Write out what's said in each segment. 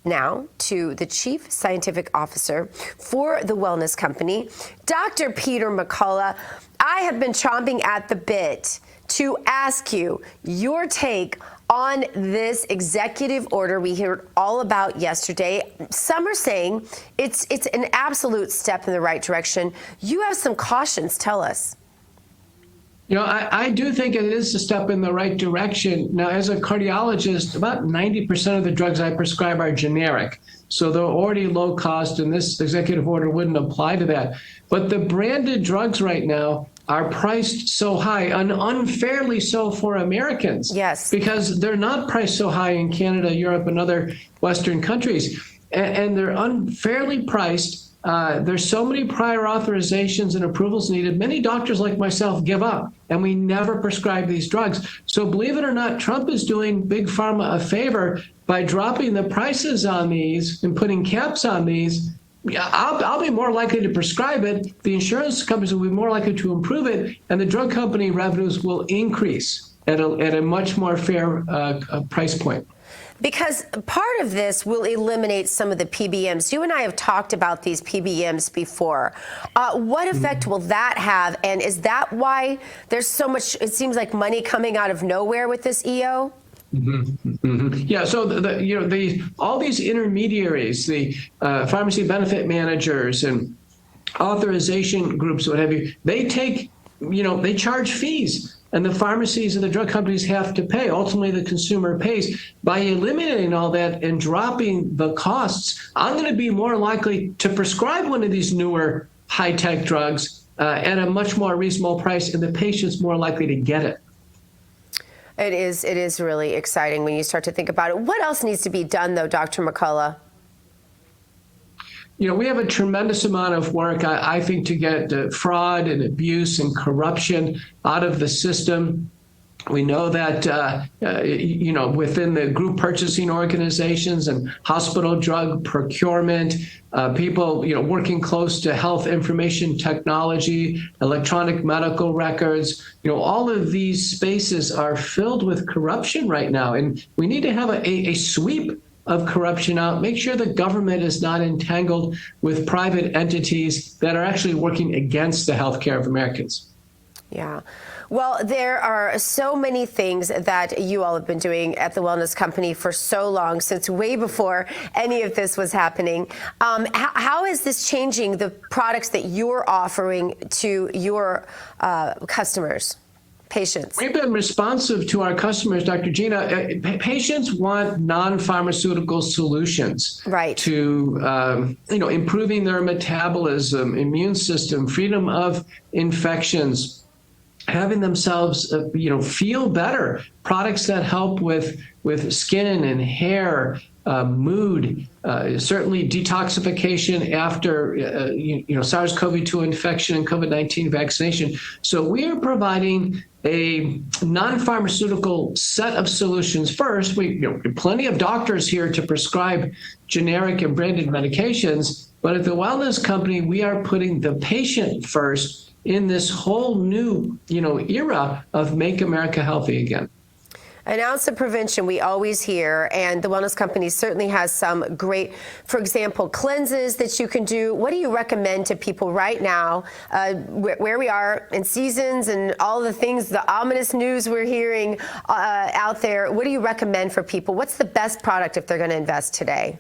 Now to the Chief Scientific Officer for the wellness company, Dr. Peter McCullough. I have been chomping at the bit to ask you your take on this executive order we heard all about yesterday. Some are saying it's an absolute step in the right direction. You have some cautions. Tell us. You know, I do think it is a step in the right direction. Now, as a cardiologist, about 90% of the drugs I prescribe are generic. So they're already low cost, and this executive order wouldn't apply to that. But the branded drugs right now are priced so high, and unfairly so for Americans. Yes. Because they're not priced so high in Canada, Europe, and other Western countries. And they're unfairly priced. There's so many prior authorizations and approvals needed. Many doctors like myself give up, and we never prescribe these drugs. So believe it or not, Trump is doing Big Pharma a favor by dropping the prices on these and putting caps on these. I'll be more likely to prescribe it. The insurance companies will be more likely to improve it, and the drug company revenues will increase at a much more fair price point. Because part of this will eliminate some of the PBMs. You and I have talked about these PBMs before. What effect will that have? And is that why there's so much, it seems like, money coming out of nowhere with this EO? Yeah, so all these intermediaries, the pharmacy benefit managers and authorization groups, what have you, they take, they charge fees. And the pharmacies and the drug companies have to pay. Ultimately, the consumer pays. By eliminating all that and dropping the costs, I'm going to be more likely to prescribe one of these newer high-tech drugs at a much more reasonable price, and the patient's more likely to get it. It is really exciting when you start to think about it. What else needs to be done, though, Dr. McCullough? We have a tremendous amount of work, I think, to get fraud and abuse and corruption out of the system. We know that, within the group purchasing organizations and hospital drug procurement, people, working close to health information technology, electronic medical records, all of these spaces are filled with corruption right now. And we need to have a sweep of corruption out, make sure the government is not entangled with private entities that are actually working against the health care of Americans. Yeah. Well, there are so many things that you all have been doing at the Wellness Company for so long, since way before any of this was happening. How is this changing the products that you're offering to your customers? Patients. We've been responsive to our customers, Dr. Gina. Patients want non-pharmaceutical solutions, right, to improving their metabolism, immune system, freedom of infections, having themselves feel better. Products that help with skin and hair, mood, certainly detoxification after SARS-CoV-2 infection and COVID-19 vaccination. So we are providing a non-pharmaceutical set of solutions. First, we plenty of doctors here to prescribe generic and branded medications, but at the Wellness Company, we are putting the patient first in this whole new era of Make America Healthy Again. An ounce of prevention we always hear, and the Wellness Company certainly has some great, for example, cleanses that you can do. What do you recommend to people right now, where we are in seasons and all the things, the ominous news we're hearing out there? What do you recommend for people? What's the best product if they're going to invest today?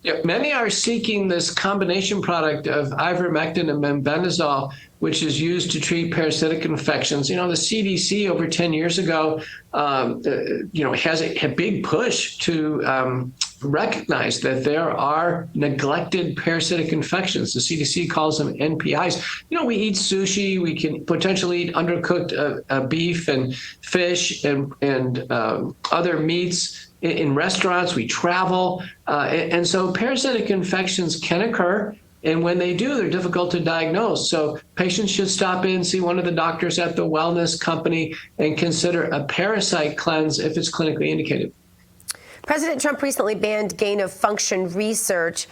Yeah, many are seeking this combination product of ivermectin and mebendazole, which is used to treat parasitic infections. The CDC over 10 years ago, has a big push to recognize that there are neglected parasitic infections. The CDC calls them NPIs. We eat sushi. We can potentially eat undercooked beef and fish and other meats. In restaurants, we travel, and so parasitic infections can occur, and when they do, they're difficult to diagnose. So patients should stop in, see one of the doctors at the Wellness Company, and consider a parasite cleanse if it's clinically indicated. President Trump recently banned gain-of-function research,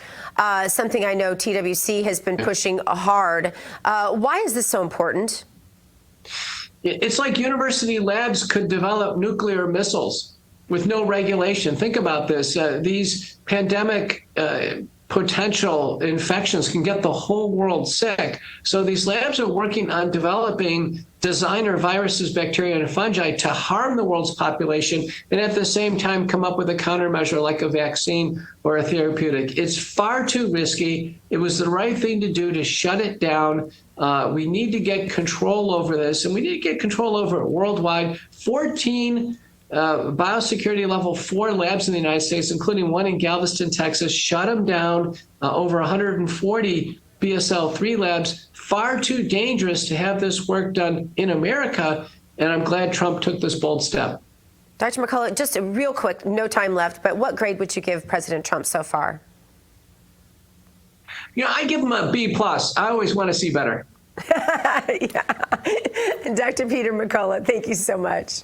something I know TWC has been pushing hard. Why is this so important? It's like university labs could develop nuclear missiles. with no regulation. Think about this. These pandemic potential infections can get the whole world sick. So these labs are working on developing designer viruses, bacteria, and fungi to harm the world's population, and at the same time come up with a countermeasure like a vaccine or a therapeutic. It's far too risky. It was the right thing to do to shut it down. We need to get control over this, and we need to get control over it worldwide. 14 biosecurity level 4 labs in the United States, including one in Galveston, Texas, shut them down. Over 140 BSL-3 labs. Far too dangerous to have this work done in America, and I'm glad Trump took this bold step. Dr. McCullough, just real quick, no time left, but what grade would you give President Trump so far? I give him a B+. I always want to see better. Yeah. Dr. Peter McCullough, thank you so much.